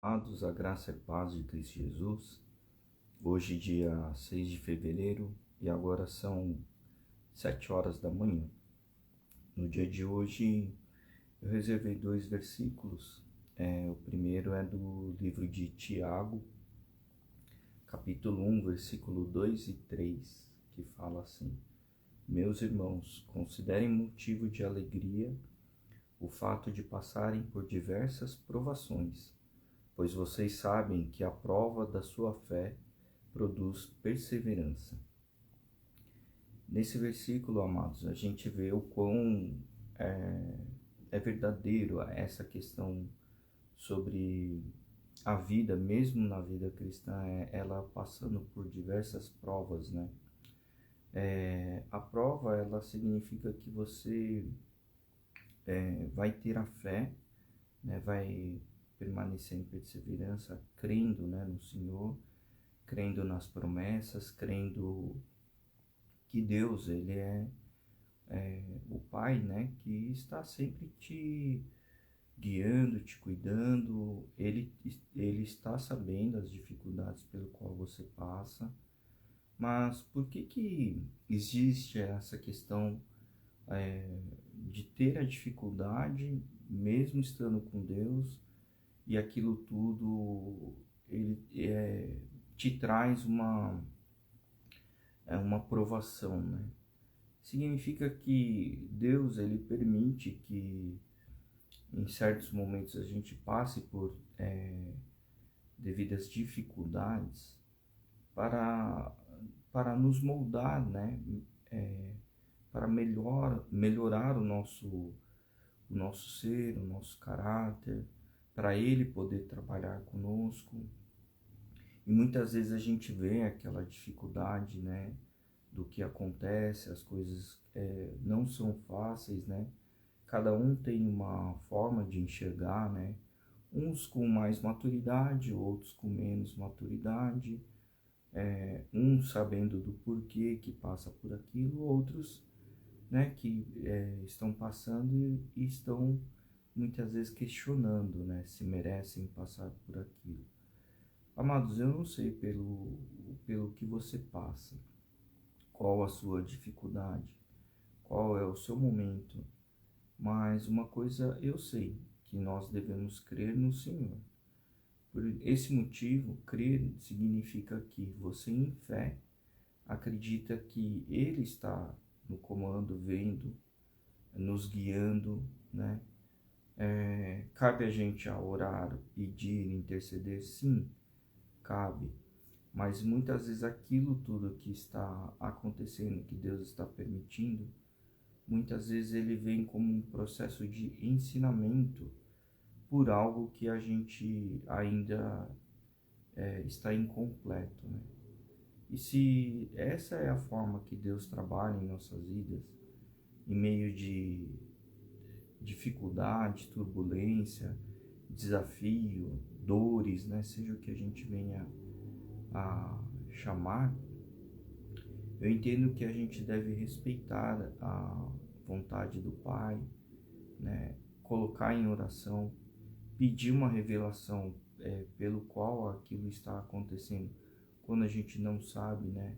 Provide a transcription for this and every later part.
Amados, a graça e paz de Cristo Jesus. Hoje, dia 6 de fevereiro, e agora são 7 horas da manhã. No dia de hoje, eu reservei 2 versículos. O primeiro é do livro de Tiago, capítulo 1, versículo 2 e 3, que fala assim: Meus irmãos, considerem motivo de alegria o fato de passarem por diversas provações, pois vocês sabem que a prova da sua fé produz perseverança. Nesse versículo, amados, a gente vê o quão é verdadeiro essa questão sobre a vida, mesmo na vida cristã, ela passando por diversas provas, né? A prova, ela significa que você vai ter a fé, né? Vai permanecer em perseverança, crendo, né, no Senhor, crendo nas promessas, crendo que Deus, ele é o Pai, né, que está sempre te guiando, te cuidando. Ele está sabendo as dificuldades pelo qual você passa. Mas por que existe essa questão de ter a dificuldade, mesmo estando com Deus, e aquilo tudo ele te traz uma provação, né? Significa que Deus, ele permite que em certos momentos a gente passe por devidas dificuldades para, para nos moldar, né? Para melhorar o nosso ser, o nosso caráter, para Ele poder trabalhar conosco. E muitas vezes a gente vê aquela dificuldade, né, do que acontece, as coisas não são fáceis, né? Cada um tem uma forma de enxergar, né? Uns com mais maturidade, outros com menos maturidade, uns sabendo do porquê que passa por aquilo, outros, né, que estão passando e estão muitas vezes questionando, né, se merecem passar por aquilo. Amados, eu não sei pelo que você passa, qual a sua dificuldade, qual é o seu momento, mas uma coisa eu sei, que nós devemos crer no Senhor. Por esse motivo, crer significa que você, em fé, acredita que Ele está no comando, vendo, nos guiando, né? Cabe a gente a orar, pedir, interceder? Sim, cabe. Mas muitas vezes aquilo tudo que está acontecendo, que Deus está permitindo, muitas vezes ele vem como um processo de ensinamento por algo que a gente ainda está incompleto, né? E se essa é a forma que Deus trabalha em nossas vidas, em meio de dificuldade, turbulência, desafio, dores, né? Seja o que a gente venha a chamar, eu entendo que a gente deve respeitar a vontade do Pai, né? Colocar em oração, pedir uma revelação pelo qual aquilo está acontecendo, quando a gente não sabe, né?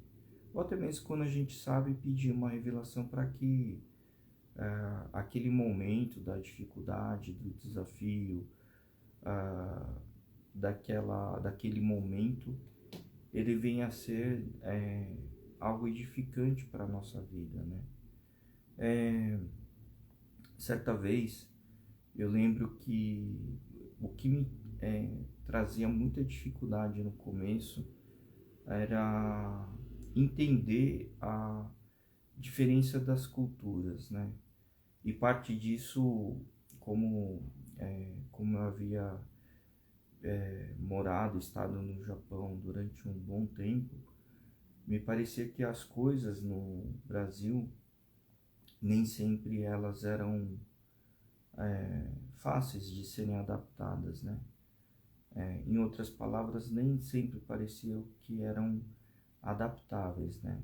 Ou até mesmo quando a gente sabe, pedir uma revelação para que aquele momento da dificuldade, do desafio, daquele momento, ele venha a ser algo edificante para a nossa vida, né? Certa vez, eu lembro que o que me trazia muita dificuldade no começo era entender a diferença das culturas, né? E parte disso, como eu havia estado no Japão durante um bom tempo, me parecia que as coisas no Brasil nem sempre elas eram fáceis de serem adaptadas, né? Em outras palavras, nem sempre parecia que eram adaptáveis, né?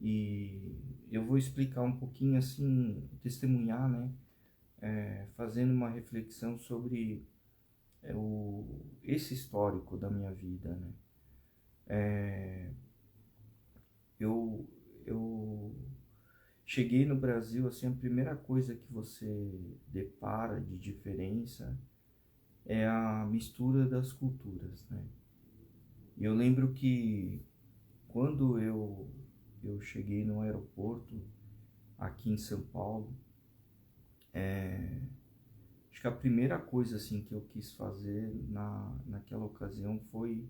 E eu vou explicar um pouquinho assim, testemunhar, né? Fazendo uma reflexão sobre esse histórico da minha vida, né? É, eu, eu cheguei no Brasil, assim, a primeira coisa que você depara de diferença é a mistura das culturas, né? E eu lembro que quando eu cheguei no aeroporto aqui em São Paulo, acho que a primeira coisa assim que eu quis fazer naquela ocasião foi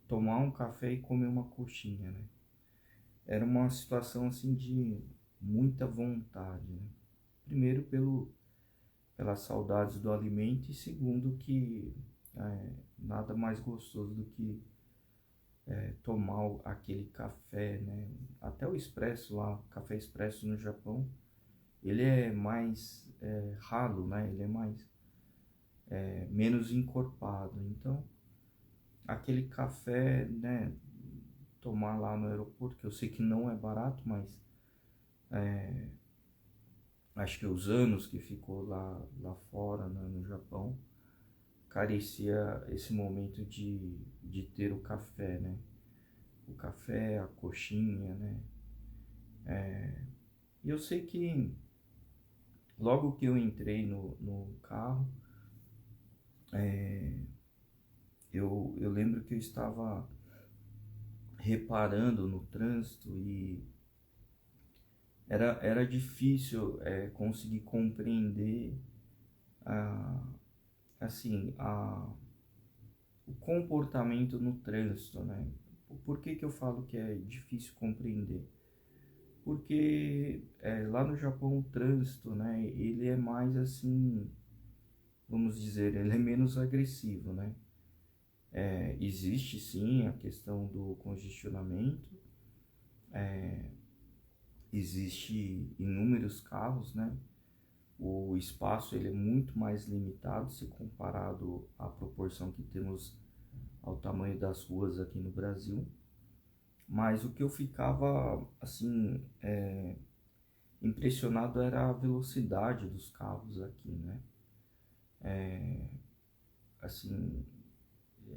tomar um café e comer uma coxinha, né? Era uma situação assim de muita vontade, né? Primeiro pelas saudades do alimento e segundo que nada mais gostoso do que tomar aquele café, né? Até o expresso lá, café expresso no Japão, ele é mais ralo, né? Ele é mais menos encorpado. Então, aquele café, né? Tomar lá no aeroporto, que eu sei que não é barato, mas acho que os anos que ficou lá fora, né, no Japão, carecia esse momento de ter o café, né? O café, a coxinha, né? E eu sei que logo que eu entrei no carro, eu lembro que eu estava reparando no trânsito e era difícil conseguir compreender a, assim, o comportamento no trânsito, né? Por que que eu falo que é difícil compreender? Porque lá no Japão o trânsito, né, ele é mais assim, vamos dizer, ele é menos agressivo, né? Existe sim a questão do congestionamento, existe inúmeros carros, né? O espaço ele é muito mais limitado se comparado à proporção que temos ao tamanho das ruas aqui no Brasil. Mas o que eu ficava assim impressionado era a velocidade dos carros aqui, né? Assim,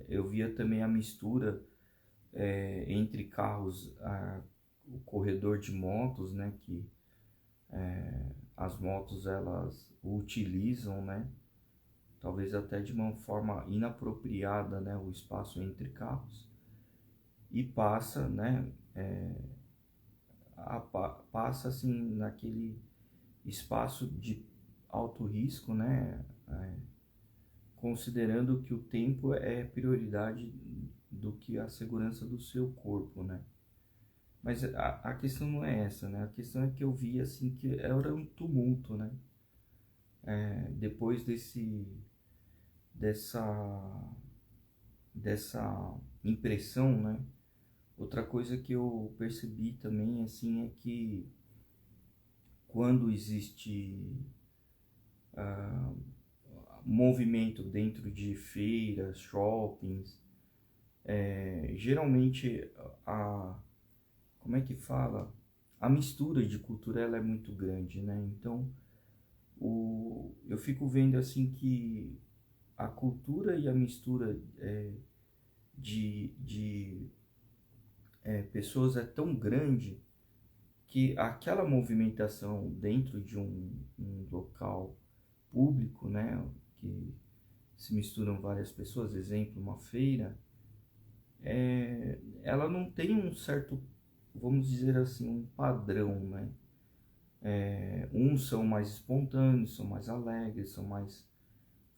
eu via também a mistura entre carros, o corredor de motos, né? Que as motos elas utilizam, né? Talvez até de uma forma inapropriada, né? O espaço entre carros e passa, né? Passa assim naquele espaço de alto risco, né? Considerando que o tempo é prioridade do que a segurança do seu corpo, né? Mas a questão não é essa, né? A questão é que eu vi assim que era um tumulto, né? Depois dessa dessa impressão, né? Outra coisa que eu percebi também assim é que quando existe movimento dentro de feiras, shoppings, geralmente como é que fala? A mistura de cultura ela é muito grande, né? Então eu fico vendo assim que a cultura e a mistura de pessoas é tão grande que aquela movimentação dentro de um local público, né, que se misturam várias pessoas, exemplo, uma feira, ela não tem um certo, vamos dizer assim, um padrão, né? Uns são mais espontâneos, são mais alegres, são mais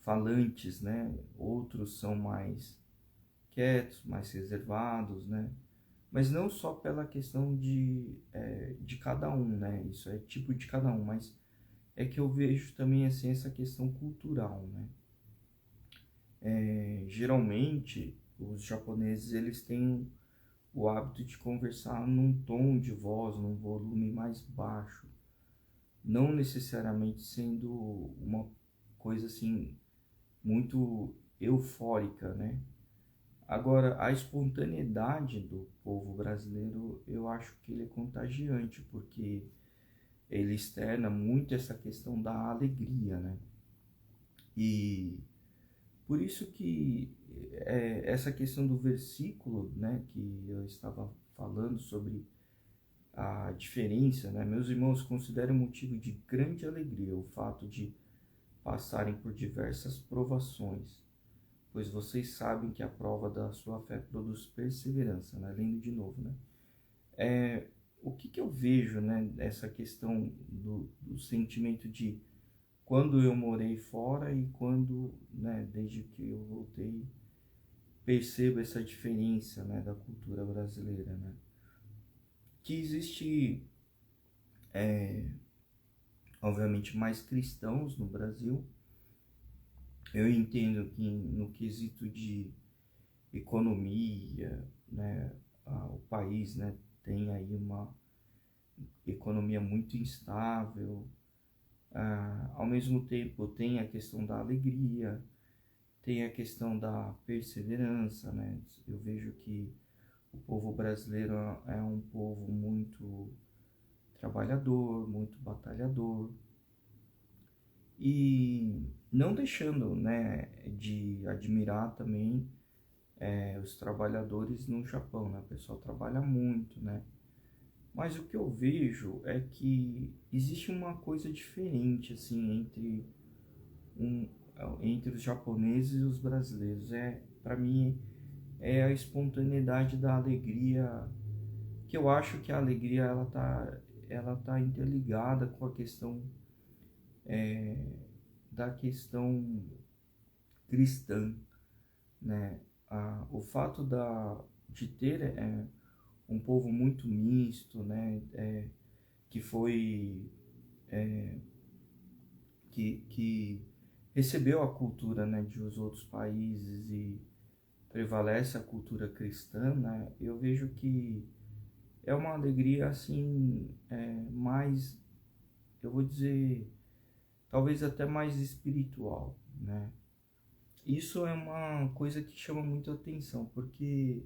falantes, né? Outros são mais quietos, mais reservados, né? Mas não só pela questão de cada um, né? Isso é tipo de cada um, mas é que eu vejo também assim essa questão cultural, né? Geralmente os japoneses eles têm o hábito de conversar num tom de voz, num volume mais baixo, não necessariamente sendo uma coisa assim muito eufórica, né? Agora, a espontaneidade do povo brasileiro, eu acho que ele é contagiante, porque ele externa muito essa questão da alegria, né? E por isso que essa questão do versículo, né, que eu estava falando sobre a diferença, né, meus irmãos, consideram motivo de grande alegria o fato de passarem por diversas provações, pois vocês sabem que a prova da sua fé produz perseverança, né? Lendo de novo, né? O que eu vejo, né, essa questão do sentimento de quando eu morei fora e quando, né, desde que eu voltei, percebo essa diferença, né, da cultura brasileira, né? Que existe, obviamente, mais cristãos no Brasil. Eu entendo que no quesito de economia, né, o país, né, tem aí uma economia muito instável. Ao mesmo tempo tem a questão da alegria, tem a questão da perseverança, né? Eu vejo que o povo brasileiro é um povo muito trabalhador, muito batalhador, e não deixando, né, de admirar também os trabalhadores no Japão, né? O pessoal trabalha muito, né? Mas o que eu vejo é que existe uma coisa diferente, assim, um, entre os japoneses e os brasileiros. Para mim, é a espontaneidade da alegria, que eu acho que a alegria ela tá interligada com a questão da questão cristã, né? O fato de ter um povo muito misto, né? Que foi que recebeu a cultura, né, de os outros países e prevalece a cultura cristã, né? Eu vejo que é uma alegria assim, mais, eu vou dizer, talvez até mais espiritual, né? Isso é uma coisa que chama muito atenção, porque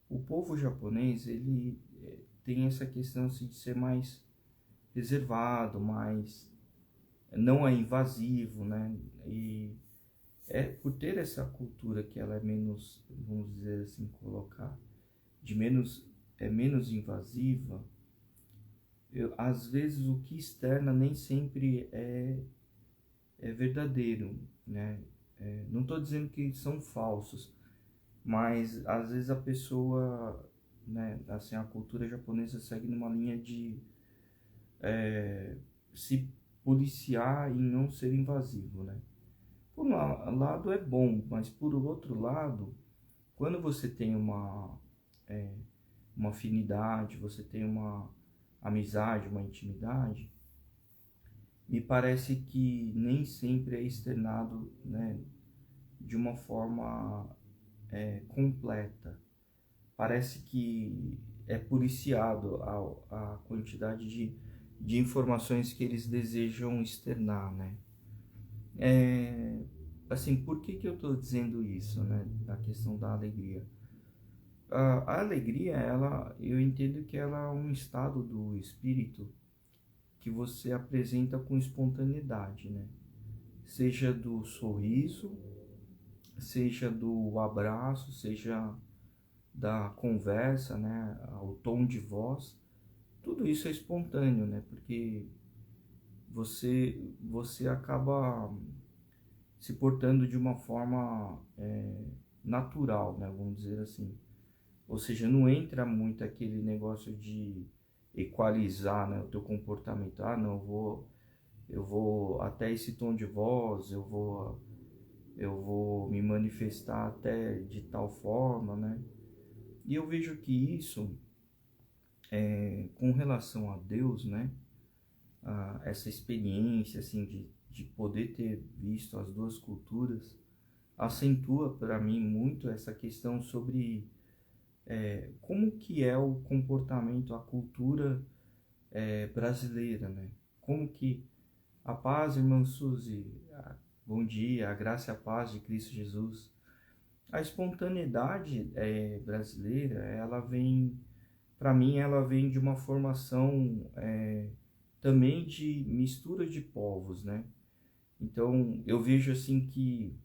o povo japonês, ele tem essa questão assim, de ser mais reservado, mais não é invasivo, né? E por ter essa cultura que ela é menos, vamos dizer assim, colocar, de menos invasiva, às vezes o que externa nem sempre é verdadeiro, né? Não estou dizendo que são falsos, mas às vezes a pessoa, né, assim, a cultura japonesa segue numa linha de se policiar e não ser invasivo, né? Por um lado é bom, mas por outro lado, quando você tem uma afinidade, você tem uma amizade, uma intimidade, me parece que nem sempre é externado, né, de uma forma completa. Parece que é policiado a quantidade de informações que eles desejam externar, né? Assim, por que eu estou dizendo isso, né? A questão da alegria. A alegria, eu entendo que ela é um estado do espírito que você apresenta com espontaneidade, né? Seja do sorriso, seja do abraço, seja da conversa, né? O tom de voz, tudo isso é espontâneo, né? Porque você acaba se portando de uma forma natural, né? Vamos dizer assim. Ou seja, não entra muito aquele negócio de equalizar, né, o teu comportamento. Ah, não, eu vou até esse tom de voz, eu vou me manifestar até de tal forma, né? E eu vejo que isso, com relação a Deus, né, essa experiência assim de poder ter visto as duas culturas, acentua para mim muito essa questão sobre como que é o comportamento, a cultura brasileira, né? Como que a paz, irmã Suzy, bom dia, a graça e a paz de Cristo Jesus. A espontaneidade brasileira, ela vem, para mim, ela vem de uma formação também de mistura de povos, né? Então, eu vejo assim que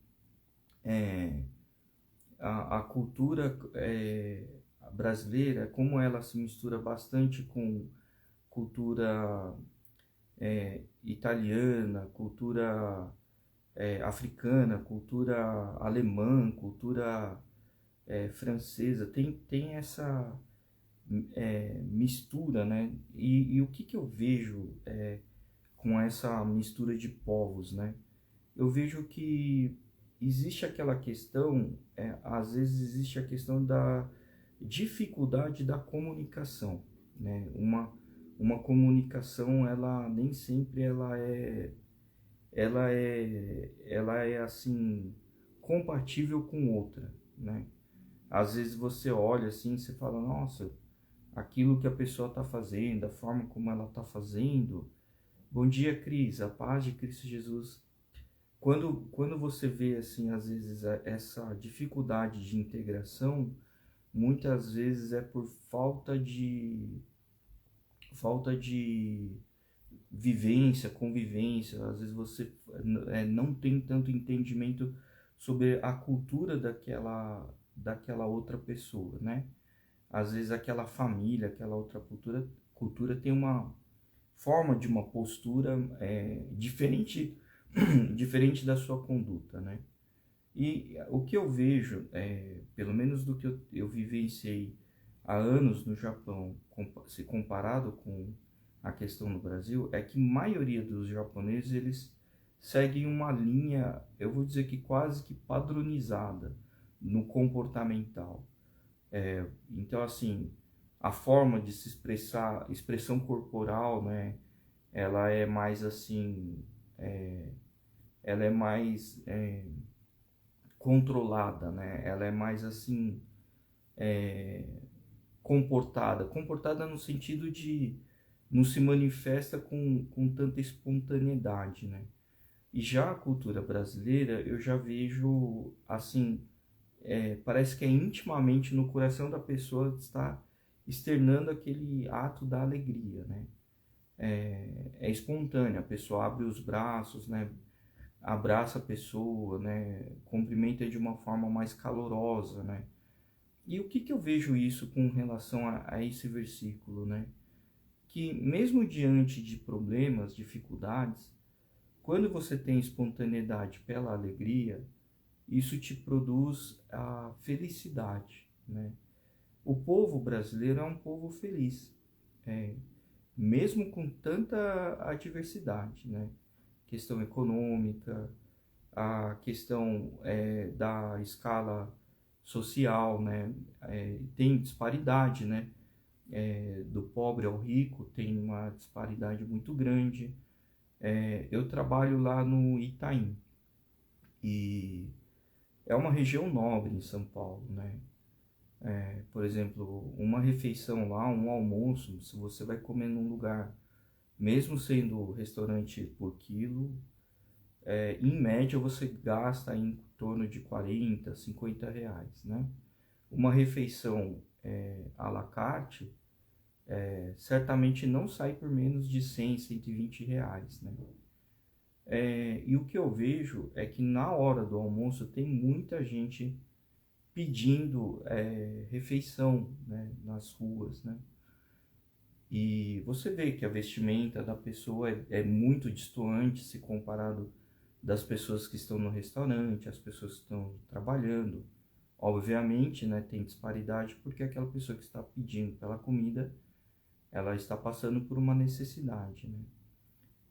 é, a cultura brasileira, como ela se mistura bastante com cultura italiana, cultura africana, cultura alemã, cultura francesa, tem essa mistura, né? E o que que eu vejo com essa mistura de povos, né? Eu vejo que existe aquela questão, às vezes existe a questão da dificuldade da comunicação, né? Uma comunicação, ela nem sempre ela é assim compatível com outra, né? Às vezes você olha assim, você fala, nossa, aquilo que a pessoa está fazendo, a forma como ela está fazendo. Bom dia, Cris, a paz de Cristo Jesus. Quando você vê assim, às vezes essa dificuldade de integração, muitas vezes é por falta de vivência, convivência. Às vezes você não tem tanto entendimento sobre a cultura daquela outra pessoa, né? Às vezes aquela família, aquela outra cultura tem uma forma de uma postura diferente, diferente da sua conduta, né? E o que eu vejo, pelo menos do que eu vivenciei há anos no Japão, se comparado com a questão no Brasil, é que a maioria dos japoneses, eles seguem uma linha, eu vou dizer que quase que padronizada no comportamental. Então, assim, a forma de se expressar, expressão corporal, né, ela é mais assim, ela é mais controlada, né? Ela é mais assim comportada no sentido de não se manifesta com tanta espontaneidade, né? E já a cultura brasileira, eu já vejo assim, parece que é intimamente no coração da pessoa está externando aquele ato da alegria, né? É espontâneo, a pessoa abre os braços, né? Abraça a pessoa, né? Cumprimenta de uma forma mais calorosa, né? E o que que eu vejo isso com relação a esse versículo, né? Que mesmo diante de problemas, dificuldades, quando você tem espontaneidade pela alegria, isso te produz a felicidade, né? O povo brasileiro é um povo feliz, é, mesmo com tanta adversidade, né? Questão econômica, a questão da escala social, né? Tem disparidade, né? Do pobre ao rico tem uma disparidade muito grande. Eu trabalho lá no Itaim e é uma região nobre em São Paulo, né? Por exemplo, uma refeição lá, um almoço, se você vai comer num lugar, mesmo sendo restaurante por quilo, em média você gasta em torno de 40, 50 reais, né? Uma refeição à la carte certamente não sai por menos de 100, 120 reais, né? E o que eu vejo é que na hora do almoço tem muita gente pedindo refeição, né, nas ruas, né? E você vê que a vestimenta da pessoa é muito destoante se comparado das pessoas que estão no restaurante, as pessoas que estão trabalhando. Obviamente, né, tem disparidade porque aquela pessoa que está pedindo pela comida, ela está passando por uma necessidade, né?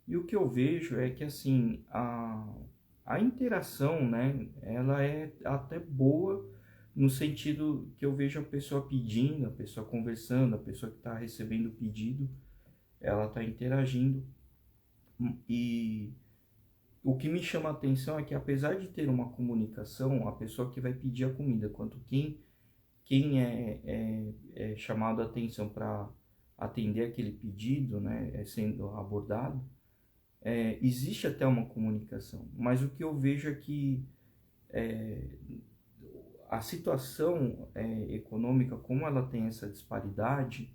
E o que eu vejo é que, assim, a interação, né, ela é até boa no sentido que eu vejo a pessoa pedindo, a pessoa conversando, a pessoa que está recebendo o pedido, ela está interagindo. E o que me chama a atenção é que, apesar de ter uma comunicação, a pessoa que vai pedir a comida, quanto quem é chamado a atenção para atender aquele pedido, né, sendo abordado, existe até uma comunicação, mas o que eu vejo é que a situação econômica, como ela tem essa disparidade,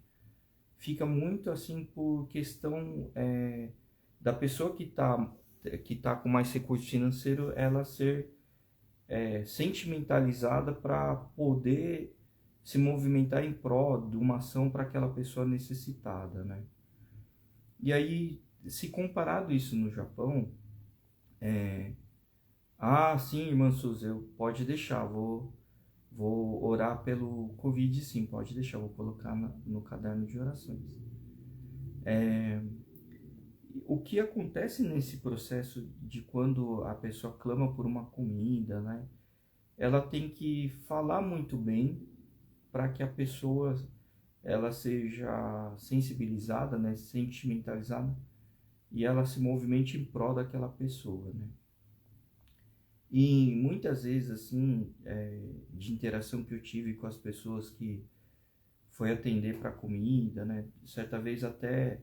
fica muito assim por questão da pessoa que está que está com mais recurso financeiro, ela ser sentimentalizada para poder se movimentar em prol de uma ação para aquela pessoa necessitada, né? E aí, se comparado isso no Japão, sim, irmã Suzy, eu pode deixar, vou orar pelo Covid, sim, pode deixar, vou colocar no caderno de orações. O que acontece nesse processo de quando a pessoa clama por uma comida, né? Ela tem que falar muito bem para que a pessoa ela seja sensibilizada, né? Sentimentalizada, e ela se movimente em prol daquela pessoa, né? E muitas vezes, assim, de interação que eu tive com as pessoas que foi atender para comida, né? Certa vez até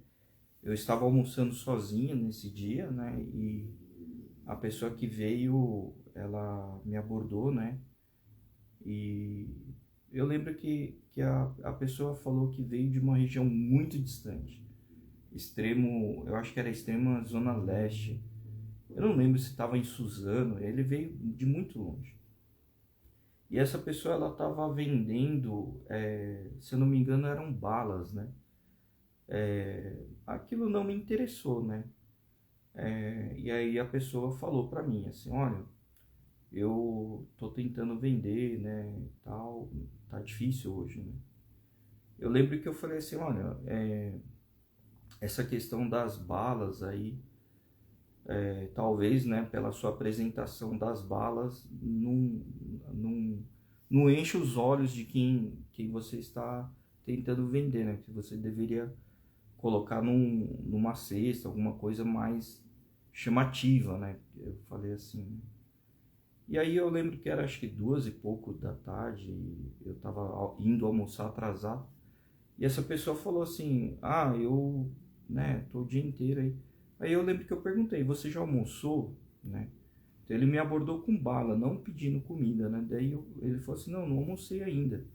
eu estava almoçando sozinho nesse dia, né? E a pessoa que veio, ela me abordou, né? E eu lembro que a pessoa falou que veio de uma região muito distante. Eu acho que era extrema zona leste. Eu não lembro se estava em Suzano, ele veio de muito longe. E essa pessoa, ela estava vendendo, se eu não me engano, eram balas, né? Aquilo não me interessou, né? E aí a pessoa falou para mim assim, olha, eu tô tentando vender, né, tal, tá difícil hoje, né? Eu lembro que eu falei assim, olha, essa questão das balas aí, talvez, né, pela sua apresentação das balas, não enche os olhos de quem você está tentando vender, né? Que você deveria colocar numa cesta, alguma coisa mais chamativa, né? Eu falei assim. E aí eu lembro que era acho que 2 e pouco da tarde, e eu estava indo almoçar atrasado, e essa pessoa falou assim, eu, né, tô o dia inteiro aí. Aí eu lembro que eu perguntei, você já almoçou, né? Então ele me abordou com bala, não pedindo comida, né? Daí ele falou assim, não almocei ainda.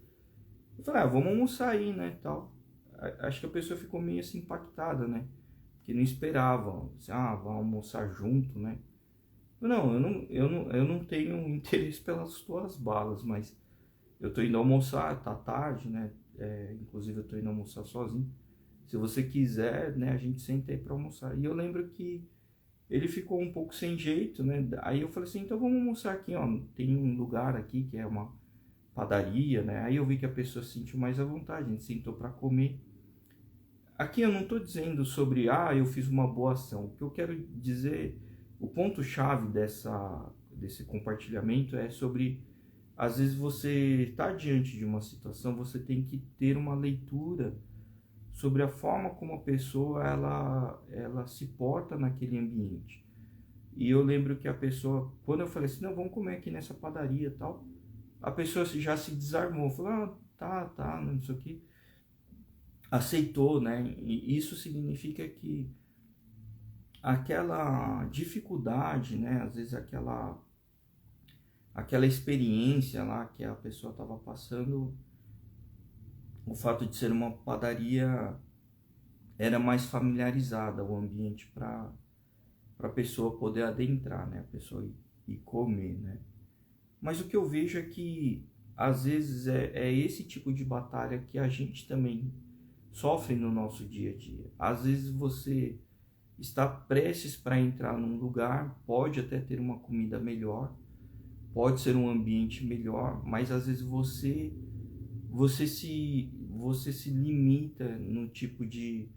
Eu falei, vamos almoçar aí, né, tal. Acho que a pessoa ficou meio assim impactada, né? Que não esperava, assim, vamos almoçar junto, né? Não, eu não tenho interesse pelas tuas balas, mas eu tô indo almoçar, tá tarde, né? Inclusive eu tô indo almoçar sozinho. Se você quiser, né, a gente senta aí pra almoçar. E eu lembro que ele ficou um pouco sem jeito, né? Aí eu falei assim, então vamos almoçar aqui, ó. Tem um lugar aqui que é uma padaria, né? Aí eu vi que a pessoa se sentiu mais à vontade, a gente sentou para comer. Aqui eu não estou dizendo sobre, eu fiz uma boa ação. O que eu quero dizer, o ponto-chave desse compartilhamento é sobre, às vezes você está diante de uma situação, você tem que ter uma leitura sobre a forma como a pessoa ela se porta naquele ambiente. E eu lembro que a pessoa, quando eu falei assim, não, vamos comer aqui nessa padaria e tal, a pessoa já se desarmou, falou, tá, não sei o que, aceitou, né? E isso significa que aquela dificuldade, né? Às vezes aquela experiência lá que a pessoa estava passando, o fato de ser uma padaria era mais familiarizada o ambiente para a pessoa poder adentrar, né? A pessoa ir comer, né? Mas o que eu vejo é que às vezes é esse tipo de batalha que a gente também sofre no nosso dia a dia. Às vezes você está prestes para entrar num lugar, pode até ter uma comida melhor, pode ser um ambiente melhor, mas às vezes você se limita no tipo de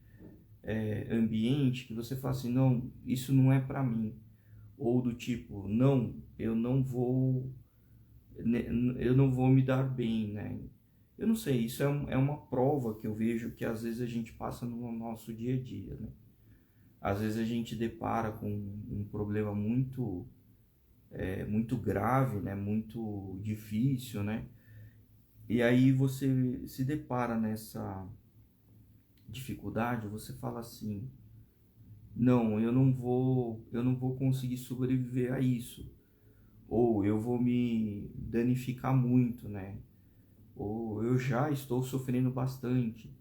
ambiente que você fala assim, não, isso não é para mim. Ou do tipo, não, eu não vou me dar bem, né? Eu não sei, isso é uma prova que eu vejo que às vezes a gente passa no nosso dia a dia, né? Às vezes a gente depara com um problema muito grave, né? Muito difícil, né? E aí você se depara nessa dificuldade, você fala assim, não, eu não vou conseguir sobreviver a isso, ou eu vou me danificar muito, né? Ou eu já estou sofrendo bastante.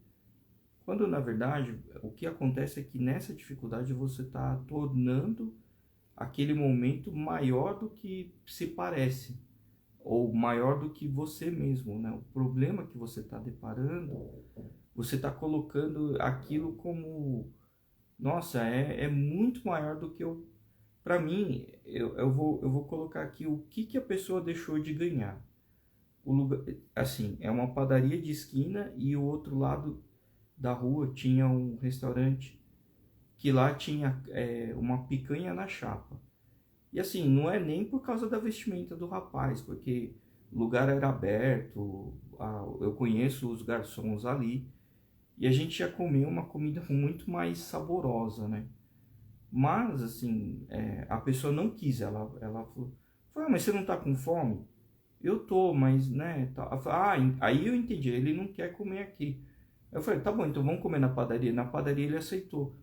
Quando na verdade o que acontece é que nessa dificuldade você está tornando aquele momento maior do que se parece, ou maior do que você mesmo, né? O problema que você está deparando, você está colocando aquilo como, nossa, é muito maior do que eu. Para mim, eu vou colocar aqui o que a pessoa deixou de ganhar. O lugar, assim, é uma padaria de esquina e o outro lado da rua tinha um restaurante que lá tinha uma picanha na chapa. E assim, não é nem por causa da vestimenta do rapaz, porque o lugar era aberto, eu conheço os garçons ali, e a gente ia comer uma comida muito mais saborosa, né? Mas, assim, a pessoa não quis, ela falou, mas você não tá com fome? Eu tô, mas, né, tá. Aí eu entendi, ele não quer comer aqui. Eu falei, tá bom, então vamos comer na padaria. Na padaria ele aceitou.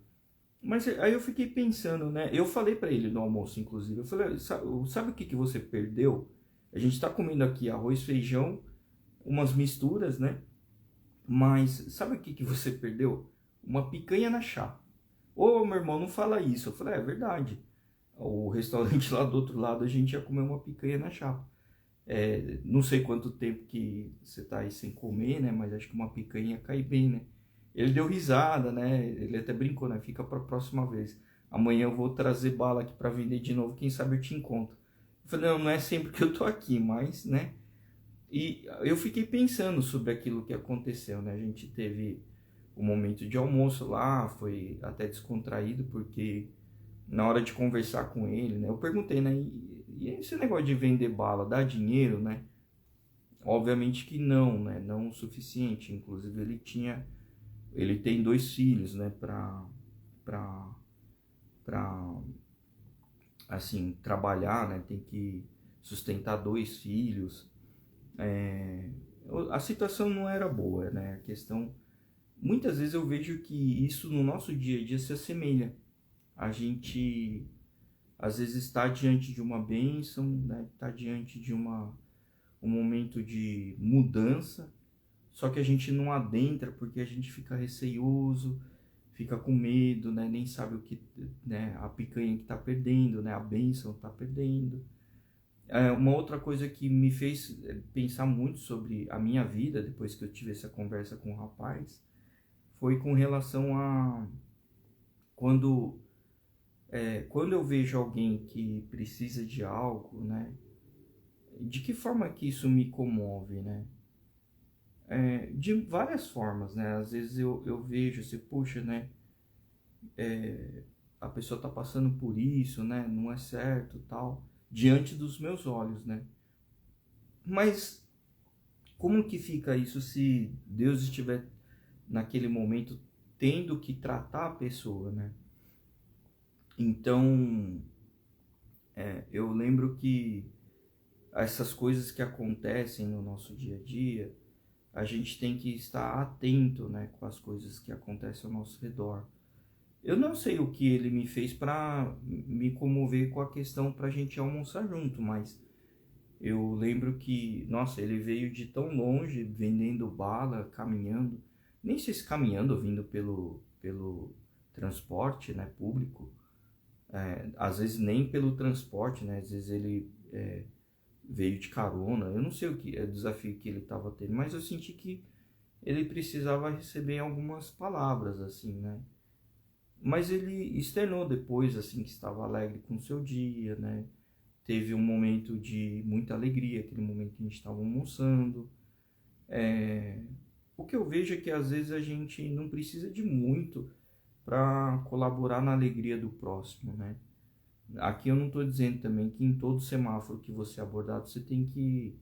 Mas aí eu fiquei pensando, né? Eu falei pra ele no almoço, inclusive. Eu falei, sabe o que que você perdeu? A gente tá comendo aqui arroz, feijão, umas misturas, né? Mas sabe o que que você perdeu? Uma picanha na chapa. Ô, meu irmão, não fala isso. Eu falei, é verdade. O restaurante lá do outro lado, a gente ia comer uma picanha na chapa. Não sei quanto tempo que você tá aí sem comer, né? Mas acho que uma picanha cai bem, né? Ele deu risada, né? Ele até brincou, né? Fica pra próxima vez. Amanhã eu vou trazer bala aqui pra vender de novo. Quem sabe eu te encontro. Eu falei, não é sempre que eu tô aqui, mas, né? E eu fiquei pensando sobre aquilo que aconteceu, né? A gente teve um momento de almoço lá, foi até descontraído, porque na hora de conversar com ele, né? Eu perguntei, né? E esse negócio de vender bala dá dinheiro, né? Obviamente que não, né? Não o suficiente. Inclusive ele tem 2 filhos, né? Pra assim, trabalhar, né? Tem que sustentar 2 filhos. É, a situação não era boa, né? A questão, muitas vezes eu vejo que isso no nosso dia a dia se assemelha. A gente às vezes está diante de uma bênção, né? Está diante de um momento de mudança, só que a gente não adentra porque a gente fica receioso, fica com medo, né? Nem sabe o que, né? A picanha que está perdendo, né? A bênção está perdendo. Uma outra coisa que me fez pensar muito sobre a minha vida, depois que eu tive essa conversa com o rapaz, foi com relação a quando, quando eu vejo alguém que precisa de algo, né? De que forma que isso me comove, né? De várias formas, né? Às vezes eu vejo assim, puxa, né? A pessoa tá passando por isso, né? Não é certo, tal, diante dos meus olhos, né? Mas como que fica isso se Deus estiver naquele momento tendo que tratar a pessoa, né? Então, eu lembro que essas coisas que acontecem no nosso dia a dia, a gente tem que estar atento, né, com as coisas que acontecem ao nosso redor. Eu não sei o que ele me fez para me comover com a questão para a gente almoçar junto, mas eu lembro que, nossa, ele veio de tão longe, vendendo bala, caminhando, nem sei se caminhando ou vindo pelo transporte, né, público, às vezes nem pelo transporte, né, às vezes ele veio de carona, eu não sei o que é o desafio que ele estava tendo, mas eu senti que ele precisava receber algumas palavras, assim, né, mas ele externou depois, assim, que estava alegre com o seu dia, né, teve um momento de muita alegria, aquele momento que a gente estava almoçando. O que eu vejo é que às vezes a gente não precisa de muito para colaborar na alegria do próximo, né? Aqui eu não estou dizendo também que em todo semáforo que você é abordado você tem que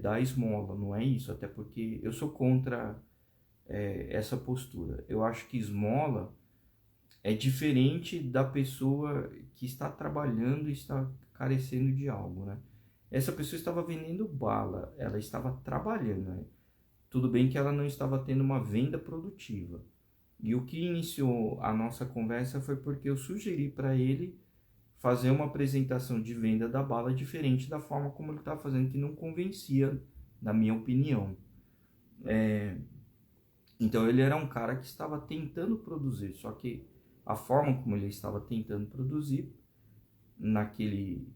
dar esmola, não é isso, até porque eu sou contra essa postura. Eu acho que esmola é diferente da pessoa que está trabalhando e está carecendo de algo, né? Essa pessoa estava vendendo bala, ela estava trabalhando, né? Tudo bem que ela não estava tendo uma venda produtiva. E o que iniciou a nossa conversa foi porque eu sugeri para ele fazer uma apresentação de venda da bala diferente da forma como ele estava fazendo, que não convencia, na minha opinião. Então ele era um cara que estava tentando produzir, só que a forma como ele estava tentando produzir naquele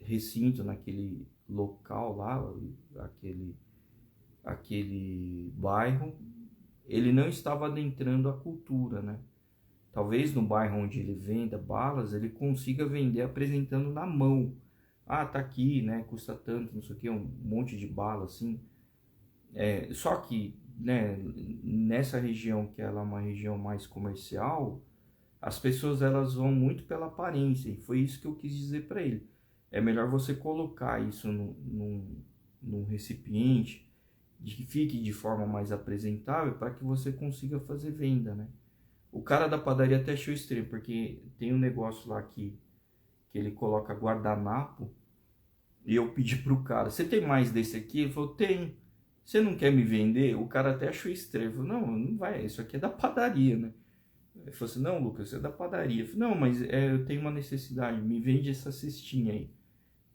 recinto, naquele local lá, aquele bairro, ele não estava adentrando a cultura, né? Talvez no bairro onde ele venda balas, ele consiga vender apresentando na mão. Ah, tá aqui, né? Custa tanto, não sei o que, um monte de bala assim. Só que, né, nessa região, que ela é uma região mais comercial, as pessoas elas vão muito pela aparência, e foi isso que eu quis dizer para ele. É melhor você colocar isso num recipiente que fique de forma mais apresentável para que você consiga fazer venda, né? O cara da padaria até achou estranho, porque tem um negócio lá que ele coloca guardanapo, e eu pedi pro cara, você tem mais desse aqui? Ele falou, tem. Você não quer me vender? O cara até achou estranho. Ele falou, não vai, isso aqui é da padaria, né? Ele falou assim, não, Lucas, isso é da padaria. Eu falei, não, mas eu tenho uma necessidade, me vende essa cestinha aí.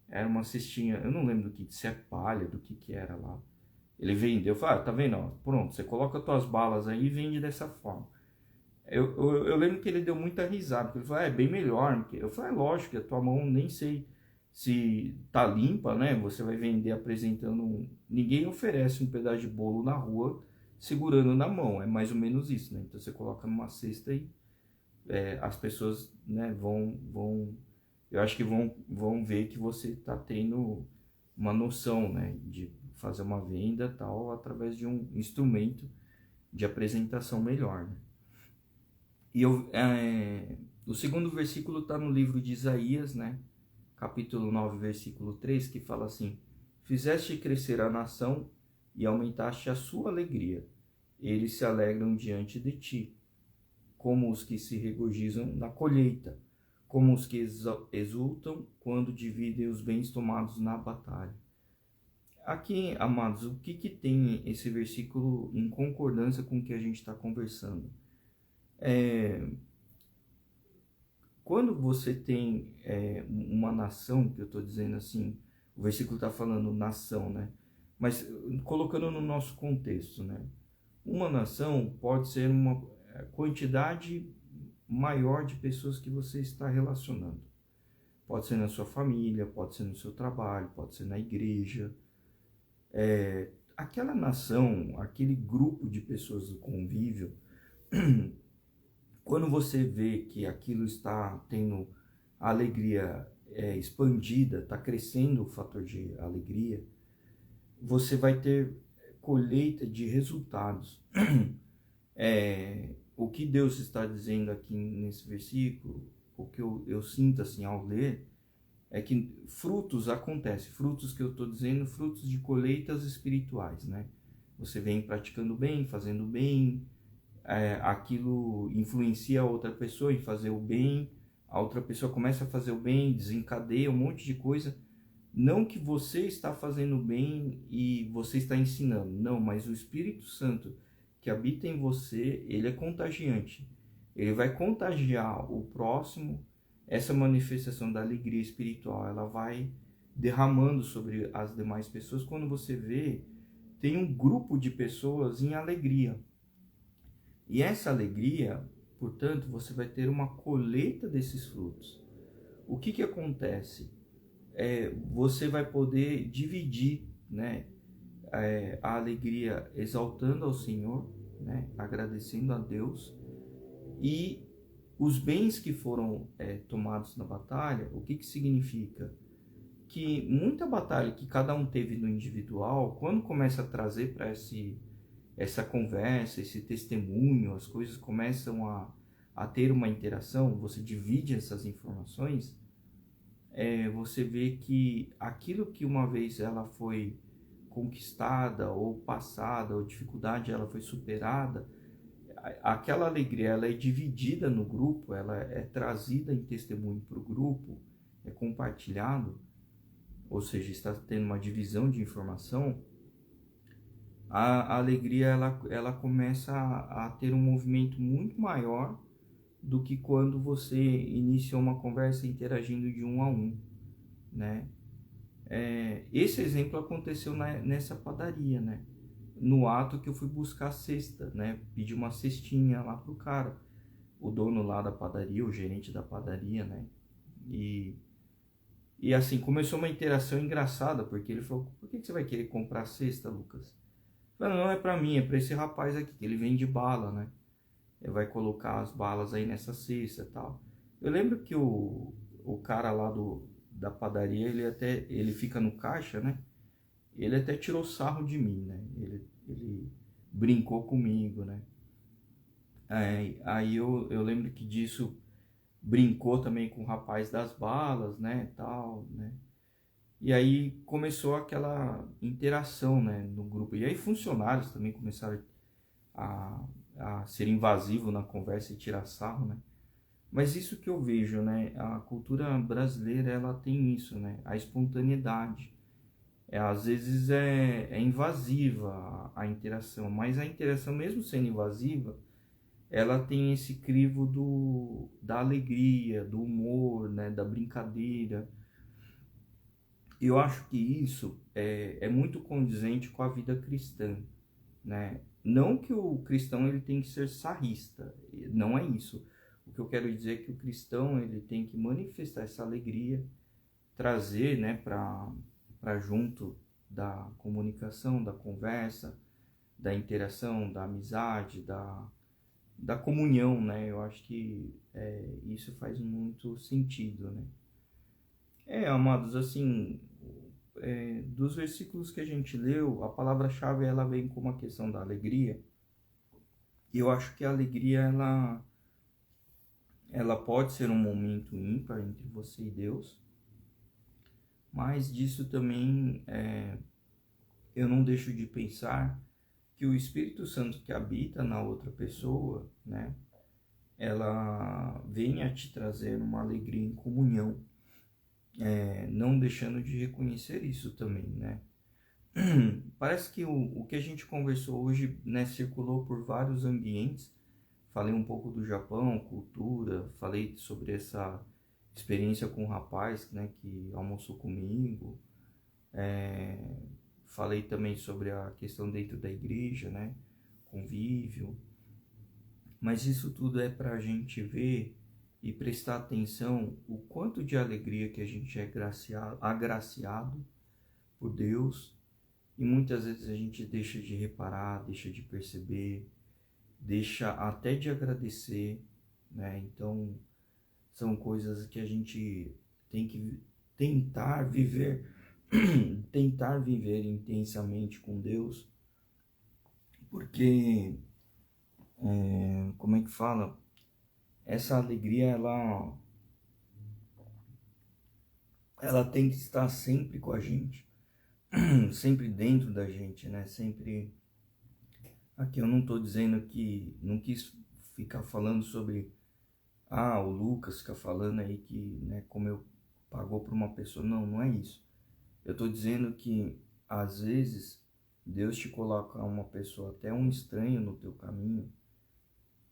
Era uma cestinha, eu não lembro do que, se é palha, do que era lá. Ele vendeu, eu falei, tá vendo, ó, pronto, você coloca tuas balas aí e vende dessa forma. Eu lembro que ele deu muita risada, porque ele falou, é bem melhor. Eu falei, lógico, que a tua mão nem sei se tá limpa, né? Você vai vender apresentando Ninguém oferece um pedaço de bolo na rua segurando na mão, é mais ou menos isso, né? Então você coloca numa cesta e as pessoas, né, eu acho que vão ver que você tá tendo uma noção, né, de fazer uma venda tal através de um instrumento de apresentação melhor, né? O segundo versículo está no livro de Isaías, né? Capítulo 9, versículo 3, que fala assim: Fizeste crescer a nação e aumentaste a sua alegria. Eles se alegram diante de ti, como os que se regozijam na colheita, como os que exultam quando dividem os bens tomados na batalha. Aqui, amados, o que tem esse versículo em concordância com o que a gente está conversando? Quando você tem uma nação, que eu estou dizendo assim, o versículo está falando nação, né? Mas colocando no nosso contexto, né? Uma nação pode ser uma quantidade maior de pessoas que você está relacionando. Pode ser na sua família, pode ser no seu trabalho, pode ser na igreja. Aquela nação, aquele grupo de pessoas do convívio, quando você vê que aquilo está tendo a alegria expandida, está crescendo o fator de alegria, você vai ter colheita de resultados. O que Deus está dizendo aqui nesse versículo, o que eu sinto assim ao ler, é que frutos acontecem, frutos que eu estou dizendo, frutos de colheitas espirituais, né? Você vem praticando bem, fazendo bem, aquilo influencia a outra pessoa em fazer o bem, a outra pessoa começa a fazer o bem, desencadeia um monte de coisa. Não que você está fazendo bem e você está ensinando, não, mas o Espírito Santo que habita em você, ele é contagiante. Ele vai contagiar o próximo. Essa manifestação da alegria espiritual, ela vai derramando sobre as demais pessoas. Quando você vê, tem um grupo de pessoas em alegria. E essa alegria, portanto, você vai ter uma colheita desses frutos. O que acontece? Você vai poder dividir, né, a alegria exaltando ao Senhor, né, agradecendo a Deus, e os bens que foram tomados na batalha. O que significa? Que muita batalha que cada um teve no individual, quando começa a trazer para essa conversa, esse testemunho, as coisas começam a ter uma interação, você divide essas informações, você vê que aquilo que uma vez ela foi conquistada ou passada, ou dificuldade ela foi superada, aquela alegria ela é dividida no grupo, ela é trazida em testemunho para o grupo, é compartilhado, ou seja, está tendo uma divisão de informação. A alegria ela começa a ter um movimento muito maior do que quando você inicia uma conversa interagindo de um a um, né? Esse exemplo aconteceu nessa padaria, né? No ato que eu fui buscar a cesta, né? Pedi uma cestinha lá pro cara, o dono lá da padaria, o gerente da padaria, né? E E assim, começou uma interação engraçada, porque ele falou, por que você vai querer comprar cesta, Lucas? Eu falei, não, é pra mim, é pra esse rapaz aqui, que ele vende bala, né? Ele vai colocar as balas aí nessa cesta e tal. Eu lembro que o cara lá da padaria, ele fica no caixa, né? Ele até tirou sarro de mim, né? Ele brincou comigo, né? Aí eu lembro que disso brincou também com o rapaz das balas, né, tal, né? E aí começou aquela interação, né, no grupo. E aí funcionários também começaram a, a ser invasivos na conversa e tirar sarro, né? Mas isso que eu vejo, né? A cultura brasileira, ela tem isso, né? A espontaneidade. Às vezes é invasiva a interação, mas a interação, mesmo sendo invasiva, ela tem esse crivo da alegria, do humor, né? Da brincadeira. Eu acho que isso é muito condizente com a vida cristã, né? Não que o cristão ele tem que ser sarrista, não é isso. O que eu quero dizer é que o cristão ele tem que manifestar essa alegria, trazer, né, para junto da comunicação, da conversa, da interação, da amizade, da comunhão, né? Eu acho que isso faz muito sentido, né? Amados, assim, dos versículos que a gente leu, a palavra-chave ela vem como a questão da alegria. E eu acho que a alegria ela pode ser um momento ímpar entre você e Deus, mas disso também eu não deixo de pensar que o Espírito Santo que habita na outra pessoa, né, ela vem a te trazer uma alegria em comunhão, não deixando de reconhecer isso também, né? Parece que o que a gente conversou hoje, né, circulou por vários ambientes. Falei um pouco do Japão, cultura, falei sobre essa experiência com o rapaz, né, que almoçou comigo. Falei também sobre a questão dentro da igreja, né, convívio. Mas isso tudo é para a gente ver e prestar atenção o quanto de alegria que a gente é agraciado por Deus, e muitas vezes a gente deixa de reparar, deixa de perceber, deixa até de agradecer, né? Então são coisas que a gente tem que tentar viver, tentar viver intensamente com Deus, porque como é que fala? Essa alegria ela tem que estar sempre com a gente, sempre dentro da gente, né? Sempre aqui. Eu não estou dizendo que não quis ficar falando sobre o Lucas fica falando aí que, né, como eu pagou para uma pessoa. Não, não é isso. Eu estou dizendo que às vezes Deus te coloca uma pessoa, até um estranho no teu caminho,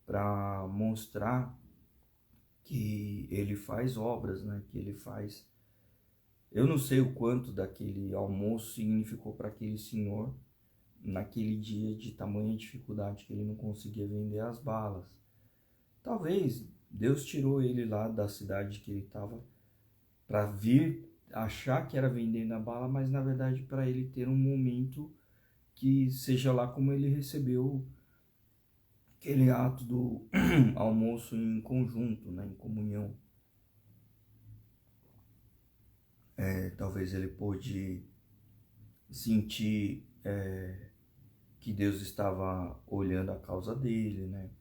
para mostrar que ele faz obras, né? Que ele faz. Eu não sei o quanto daquele almoço significou para aquele senhor naquele dia de tamanha dificuldade que ele não conseguia vender as balas. Talvez Deus tirou ele lá da cidade que ele estava para vir achar que era vendendo a bala, mas na verdade para ele ter um momento que seja lá como ele recebeu aquele ato do almoço em conjunto, né, em comunhão. Talvez ele pôde sentir que Deus estava olhando a causa dele, né?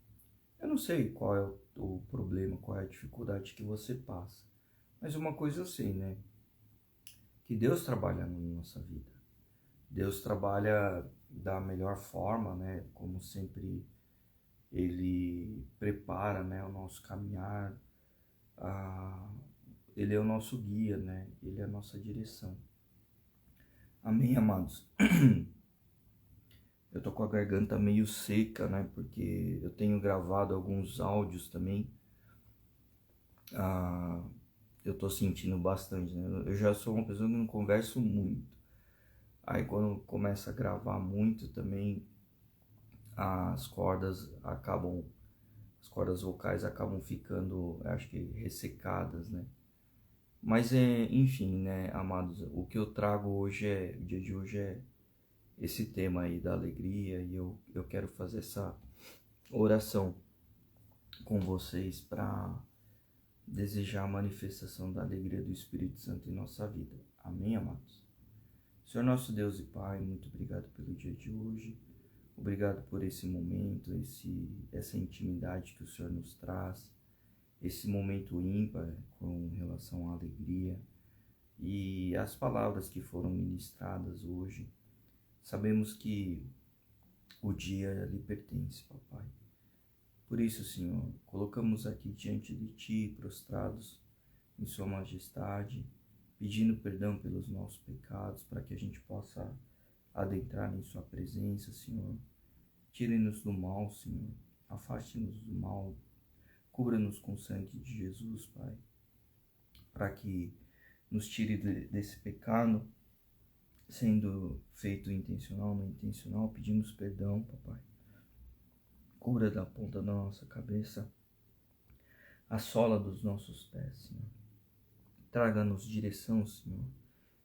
Eu não sei qual é o problema, qual é a dificuldade que você passa, mas uma coisa eu sei, né? Que Deus trabalha na nossa vida. Deus trabalha da melhor forma, né? Como sempre Ele prepara, né, o nosso caminhar. Ele é o nosso guia, né? Ele é a nossa direção. Amém, amados? Eu tô com a garganta meio seca, né? Porque eu tenho gravado alguns áudios também. Eu tô sentindo bastante, né? Eu já sou uma pessoa que não converso muito. Aí quando começa a gravar muito também, as cordas acabam, as cordas vocais acabam ficando, acho que ressecadas, né? Mas enfim, né, amados, o que eu trago hoje o dia de hoje é esse tema aí da alegria, e eu quero fazer essa oração com vocês para desejar a manifestação da alegria do Espírito Santo em nossa vida. Amém, amados? Senhor nosso Deus e Pai, muito obrigado pelo dia de hoje. Obrigado por esse momento, essa intimidade que o Senhor nos traz, esse momento ímpar com relação à alegria e as palavras que foram ministradas hoje. Sabemos que o dia lhe pertence, papai. Por isso, Senhor, colocamos aqui diante de Ti, prostrados em Sua Majestade, pedindo perdão pelos nossos pecados, para que a gente possa adentrar em Sua presença, Senhor. Tire-nos do mal, Senhor. Afaste-nos do mal. Cubra-nos com o sangue de Jesus, Pai, para que nos tire desse pecado, sendo feito intencional ou não intencional. Pedimos perdão, papai. Cubra da ponta da nossa cabeça a sola dos nossos pés, Senhor. Traga-nos direção, Senhor,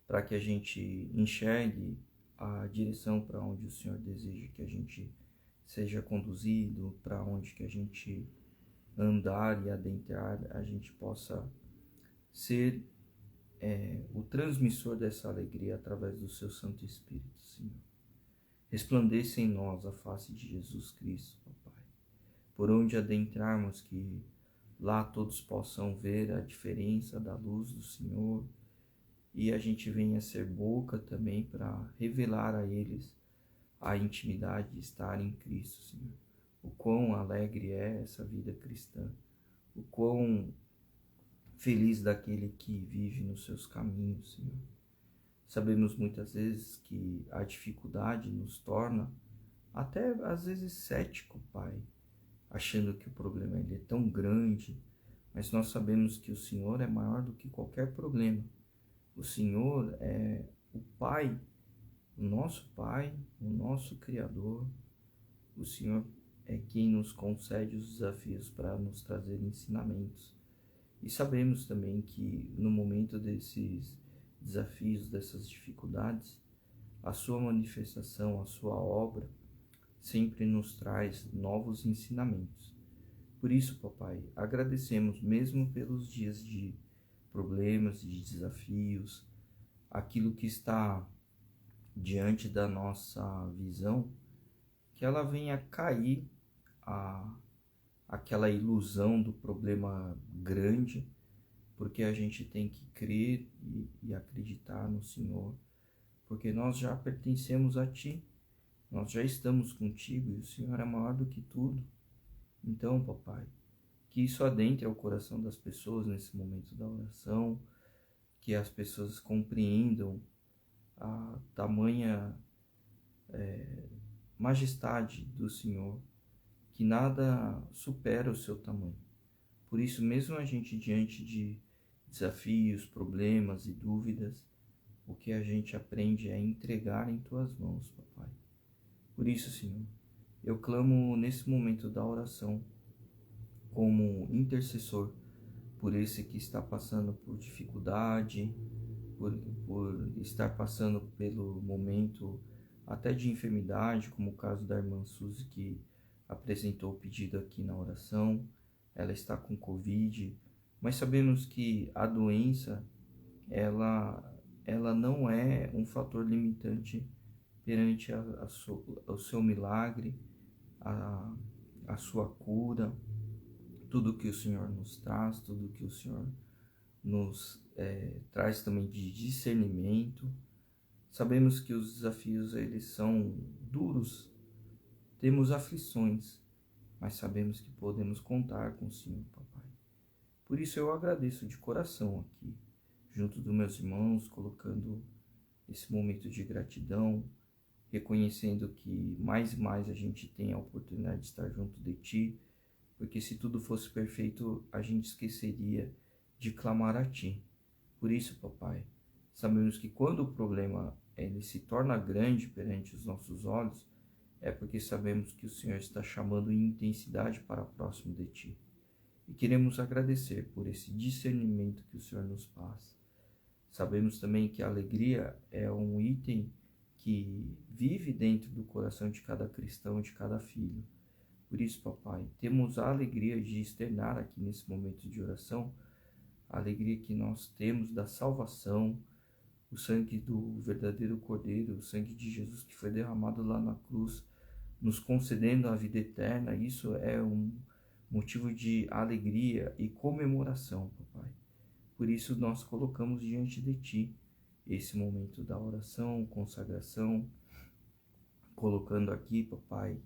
para que a gente enxergue a direção para onde o Senhor deseja que a gente seja conduzido, para onde que a gente andar e adentrar, a gente possa ser o transmissor dessa alegria através do Seu Santo Espírito, Senhor. Resplandeça em nós a face de Jesus Cristo, papai. Por onde adentrarmos, que lá todos possam ver a diferença da luz do Senhor, e a gente venha ser boca também para revelar a eles a intimidade de estar em Cristo, Senhor. O quão alegre é essa vida cristã, o quão feliz daquele que vive nos seus caminhos, Senhor. Sabemos muitas vezes que a dificuldade nos torna até às vezes cético, Pai, achando que o problema é tão grande, mas nós sabemos que o Senhor é maior do que qualquer problema. O Senhor é o Pai, o nosso Criador. O Senhor é quem nos concede os desafios para nos trazer ensinamentos. E sabemos também que no momento desses desafios, dessas dificuldades, a sua manifestação, a sua obra, sempre nos traz novos ensinamentos. Por isso, papai, agradecemos mesmo pelos dias de problemas, de desafios, aquilo que está diante da nossa visão, que ela venha cair aquela ilusão do problema grande, porque a gente tem que crer e acreditar no Senhor, porque nós já pertencemos a Ti, nós já estamos contigo e o Senhor é maior do que tudo. Então, papai, que isso adentre ao coração das pessoas nesse momento da oração, que as pessoas compreendam a tamanha majestade do Senhor, que nada supera o seu tamanho. Por isso, mesmo a gente diante de desafios, problemas e dúvidas, o que a gente aprende é entregar em Tuas mãos, papai. Por isso, Senhor, eu clamo nesse momento da oração como intercessor por esse que está passando por dificuldade, por estar passando pelo momento até de enfermidade, como o caso da irmã Suzy, que apresentou o pedido aqui na oração. Ela está com Covid, mas sabemos que a doença, ela não é um fator limitante perante o seu milagre, a sua cura, tudo que o Senhor nos traz, tudo que o Senhor nos traz também de discernimento. Sabemos que os desafios eles são duros, temos aflições, mas sabemos que podemos contar com o Senhor, papai. Por isso eu agradeço de coração aqui, junto dos meus irmãos, colocando esse momento de gratidão, reconhecendo que mais e mais a gente tem a oportunidade de estar junto de Ti, porque se tudo fosse perfeito, a gente esqueceria de clamar a Ti. Por isso, papai, sabemos que quando o problema ele se torna grande perante os nossos olhos, é porque sabemos que o Senhor está chamando em intensidade para próximo de Ti. e queremos agradecer por esse discernimento que o Senhor nos passa. Sabemos também que a alegria é um item que vive dentro do coração de cada cristão, de cada filho. Por isso, papai, temos a alegria de externar aqui nesse momento de oração a alegria que nós temos da salvação, o sangue do verdadeiro Cordeiro, o sangue de Jesus que foi derramado lá na cruz, nos concedendo a vida eterna. Isso é um motivo de alegria e comemoração, papai. Por isso nós colocamos diante de Ti esse momento da oração, consagração, colocando aqui, papai,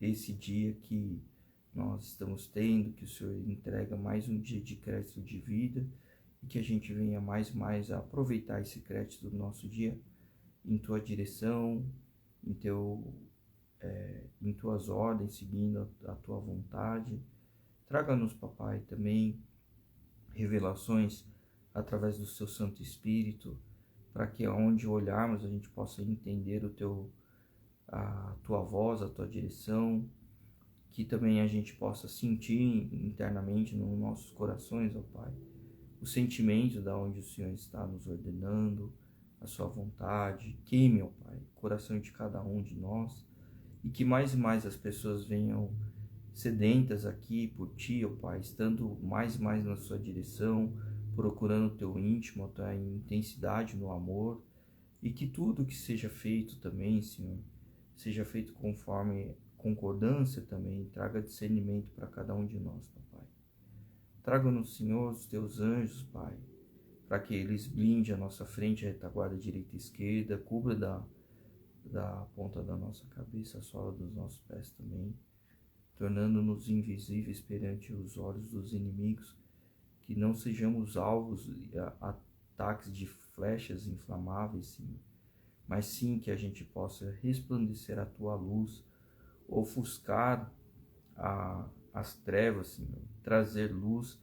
esse dia que nós estamos tendo, que o Senhor entrega mais um dia de crédito de vida e que a gente venha mais e mais a aproveitar esse crédito do nosso dia em Tua direção, em Tuas ordens, seguindo a Tua vontade. Traga-nos, papai, também revelações através do Seu Santo Espírito, para que aonde olharmos a gente possa entender a Tua voz, a Tua direção, que também a gente possa sentir internamente nos nossos corações, ó Pai, o sentimento da onde o Senhor está nos ordenando, a Sua vontade. Queime, ó Pai, o coração de cada um de nós, e que mais e mais as pessoas venham sedentas aqui por Ti, ó Pai, estando mais e mais na Sua direção, procurando o Teu íntimo, a Tua intensidade no amor, e que tudo que seja feito também, Senhor, seja feito conforme concordância também. Traga discernimento para cada um de nós, papai. Traga-nos, Senhor, os Teus anjos, Pai, para que eles blindem a nossa frente, a retaguarda direita e esquerda, cubra da ponta da nossa cabeça, a sola dos nossos pés também, tornando-nos invisíveis perante os olhos dos inimigos, que não sejamos alvos de ataques de flechas inflamáveis, Senhor, mas sim que a gente possa resplandecer a Tua luz, ofuscar as trevas, Senhor, trazer luz,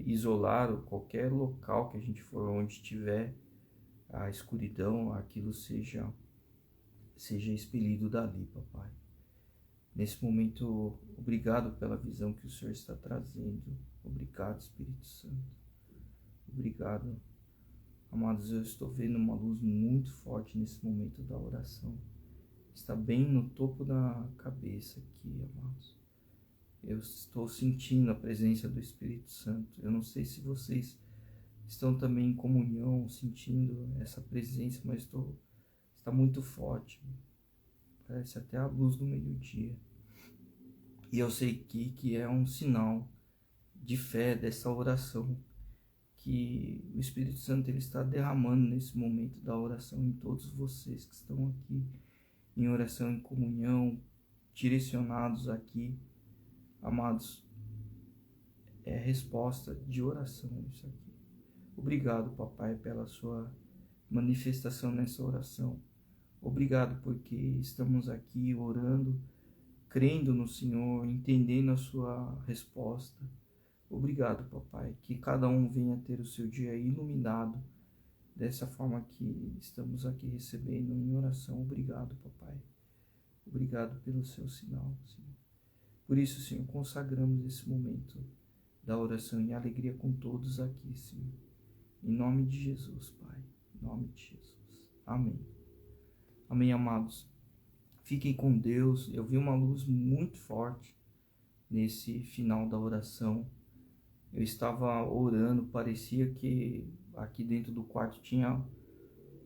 isolar qualquer local que a gente for, onde tiver a escuridão, aquilo seja expelido dali, papai. Nesse momento, obrigado pela visão que o Senhor está trazendo. Obrigado, Espírito Santo. Obrigado. Amados, eu estou vendo uma luz muito forte nesse momento da oração. Está bem no topo da cabeça aqui, amados. Eu estou sentindo a presença do Espírito Santo. Eu não sei se vocês estão também em comunhão, sentindo essa presença, mas está muito forte. Parece até a luz do meio-dia. E eu sei que é um sinal de fé dessa oração que o Espírito Santo ele está derramando nesse momento da oração em todos vocês que estão aqui em oração, em comunhão, direcionados aqui. Amados, é resposta de oração isso aqui. Obrigado, papai, pela sua manifestação nessa oração. Obrigado porque estamos aqui orando, crendo no Senhor, entendendo a sua resposta. Obrigado, papai, que cada um venha ter o seu dia iluminado dessa forma que estamos aqui recebendo em oração. Obrigado, papai. Obrigado pelo seu sinal, Senhor. Por isso, Senhor, consagramos esse momento da oração em alegria com todos aqui, Senhor. Em nome de Jesus, Pai. Em nome de Jesus. Amém. Amém, amados. Fiquem com Deus. Eu vi uma luz muito forte nesse final da oração. Eu estava orando, parecia que aqui dentro do quarto tinha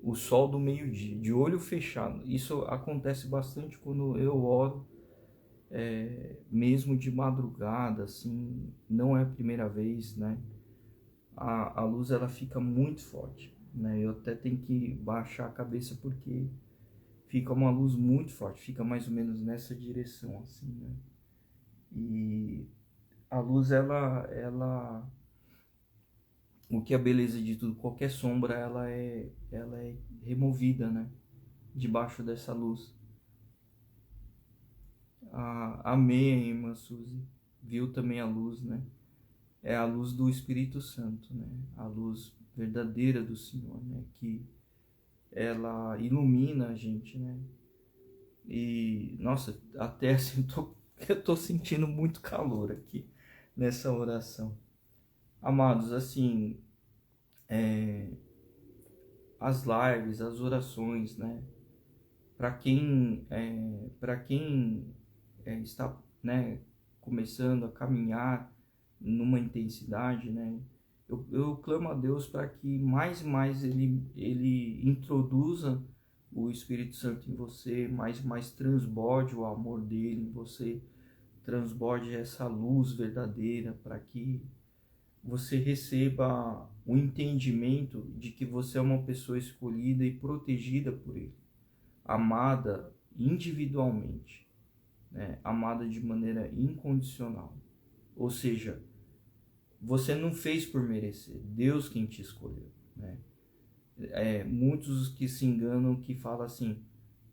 o sol do meio-dia, de olho fechado. Isso acontece bastante quando eu oro, mesmo de madrugada, assim, não é a primeira vez, né? A luz ela fica muito forte, né? Eu até tenho que baixar a cabeça porque fica uma luz muito forte, fica mais ou menos nessa direção, assim, né? E a luz, o que é a beleza de tudo, qualquer sombra, ela é removida, né? Debaixo dessa luz. Amém, irmã Suzy. Viu também a luz, né? É a luz do Espírito Santo, né? A luz verdadeira do Senhor, né? Que ela ilumina a gente, né? E, nossa, até assim, eu tô sentindo muito calor aqui. nessa oração. Amados, assim, as lives, as orações, né? Para quem está, né, começando a caminhar numa intensidade, né? Eu clamo a Deus para que mais e mais ele introduza o Espírito Santo em você, mais e mais transborde o amor dele em você, transborde essa luz verdadeira, para que você receba o entendimento de que você é uma pessoa escolhida e protegida por ele, amada individualmente, né? Amada de maneira incondicional. Ou seja, você não fez por merecer, Deus quem te escolheu, né? Muitos que se enganam, que falam assim: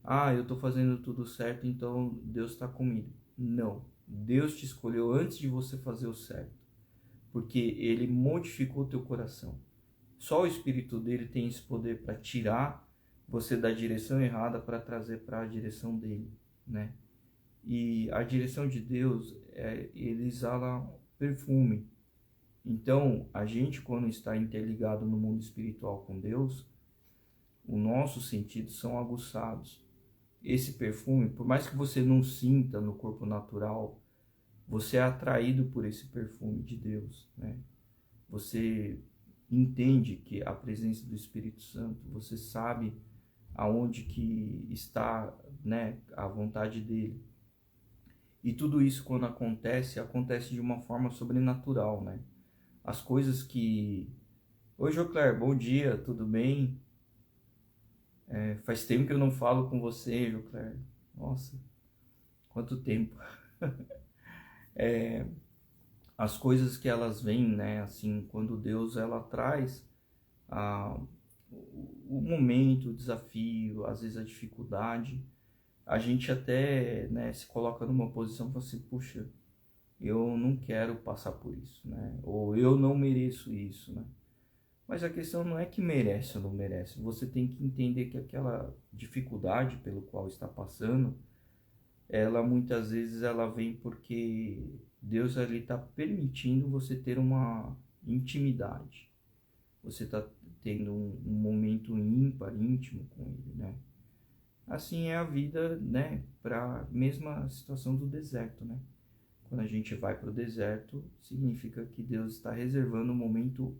ah, eu estou fazendo tudo certo, então Deus está comigo. Não, Deus te escolheu antes de você fazer o certo, porque Ele modificou teu coração. Só o Espírito dele tem esse poder para tirar você da direção errada para trazer para a direção dele, né? E a direção de Deus, ele exala perfume. Então, a gente, quando está interligado no mundo espiritual com Deus, os nossos sentidos são aguçados. Esse perfume, por mais que você não sinta no corpo natural, você é atraído por esse perfume de Deus, né? Você entende que a presença do Espírito Santo, você sabe aonde que está, né, a vontade dele. E tudo isso, quando acontece, acontece de uma forma sobrenatural, né? As coisas que... Oi, Jocler, bom dia, tudo bem? Faz tempo que eu não falo com você, Jocler. Nossa, quanto tempo. As coisas que elas vêm, né? Assim, quando Deus ela traz a, o momento, o desafio, às vezes a dificuldade, a gente até, né, se coloca numa posição e fala assim: puxa, eu não quero passar por isso, né? Ou eu não mereço isso, né? Mas a questão não é que merece ou não merece. Você tem que entender que aquela dificuldade pelo qual está passando, ela muitas vezes ela vem porque Deus ali está permitindo você ter uma intimidade. Você está tendo um momento ímpar, íntimo com ele, né? Assim é a vida, né? Para a mesma situação do deserto, né? Quando a gente vai para o deserto, significa que Deus está reservando um momento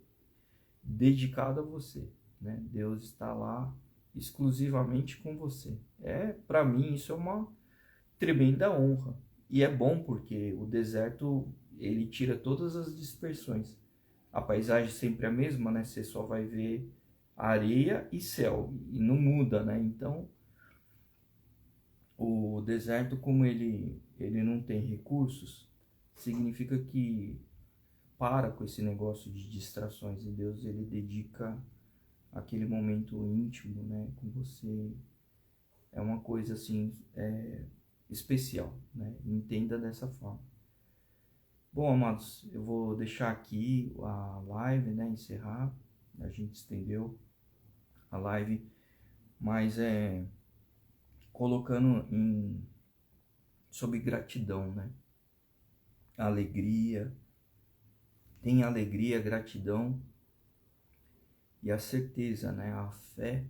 dedicado a você, né? Deus está lá exclusivamente com você. Para mim, isso é uma tremenda honra. E é bom porque o deserto, ele tira todas as dispersões. A paisagem sempre é a mesma, né? Você só vai ver areia e céu, e não muda, né? Então, o deserto, como ele não tem recursos, significa que para com esse negócio de distrações, e Deus ele dedica aquele momento íntimo, né, com você. É uma coisa assim, especial, né? Entenda dessa forma. Bom, amados, eu vou deixar aqui a live, né, encerrar. A gente estendeu a live, mas colocando sobre gratidão, né? Alegria, tem alegria, gratidão e a certeza, né? A fé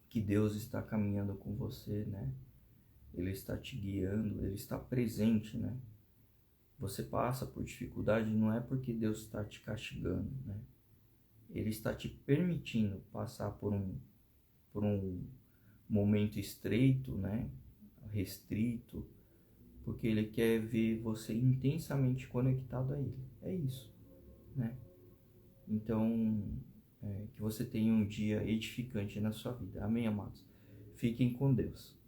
que Deus está caminhando com você, né? Ele está te guiando, Ele está presente, né? Você passa por dificuldade não é porque Deus está te castigando, né? Ele está te permitindo passar por um momento estreito, né? Restrito, porque Ele quer ver você intensamente conectado a Ele. É isso, né? Então, que você tenha um dia edificante na sua vida. Amém, amados? Fiquem com Deus.